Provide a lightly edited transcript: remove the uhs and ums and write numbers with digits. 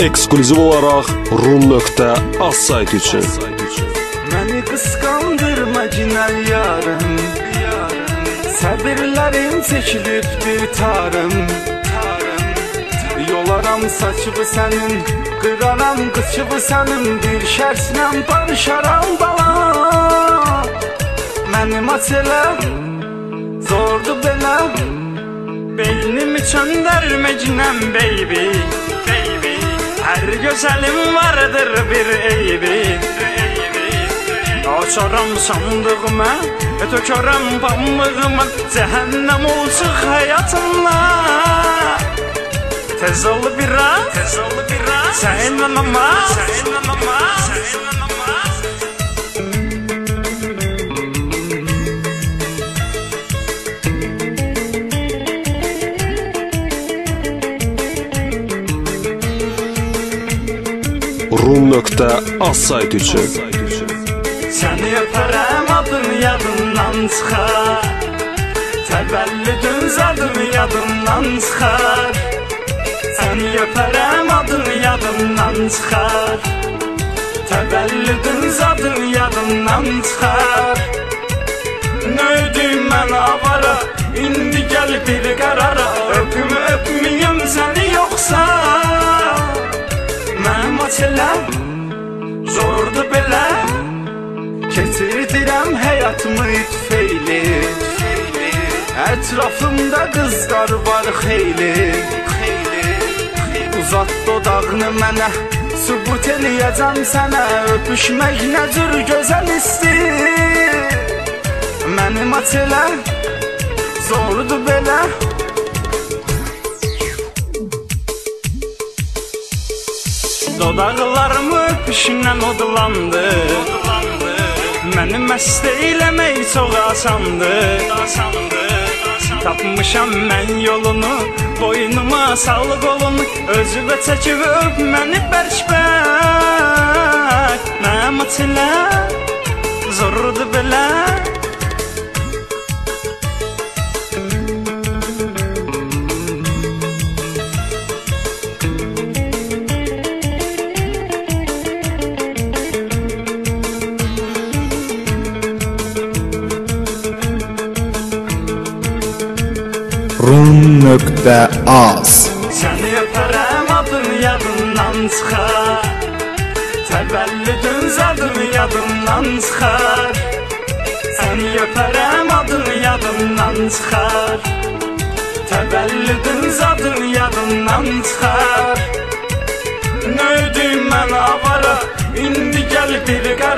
ekskluziv olaraq Rum.az saytı üçün. Məni qısqandırma cinəl yarım, səbirlərim çəkilibdir tarım. Yolaram saçıbı sənin, qıraram qıçıbı sənin, bir şərsinəm barışaram bala. Mənim açılar zordu belə, beynimi çöndərmə cinəm baby. Hər gözəlim vardır bir eybi. Açaram sandığıma, tökərəm pambığıma, cəhənnəm olsun həyatımla. Tez ol biraz, sən inanamaz. Rum.az saytı üçün. Səni öpərəm adın yadımdan çıxar, təvəllüdün zadın yadımdan çıxar. Səni öpərəm adın yadımdan çıxar, təvəllüdün zadın yadımdan çıxar. Nöydüm mən avara, indi gəl bir qərara, öpüm öpməyim səni yoxsa. Mənim açılar zordu belə, keçirdirəm həyatımı itfeyli. Ətrafımda qızlar var xeyli. Uzat dodağını mənə, sübut eləyəcəm sənə, öpüşmək nə cür gözəl istir. Mənim açılar zordu belə. Dodaqlarımı öpüşündən odlandı, məni məst eyləmək çox asandı. Tapmışam mən yolunu, boynuma sal qolunu, özüvə çəkib öp məni bərk-bərk. Mənim açılar zordu belə. Rum.az. Səni öpərəm adın yadımdan çıxar, təvəllüdün zadın yadımdan çıxar. Səni öpərəm adın yadımdan çıxar, təvəllüdün zadın yadımdan çıxar. Nöydüm mən avara, indi gəl bir qərara.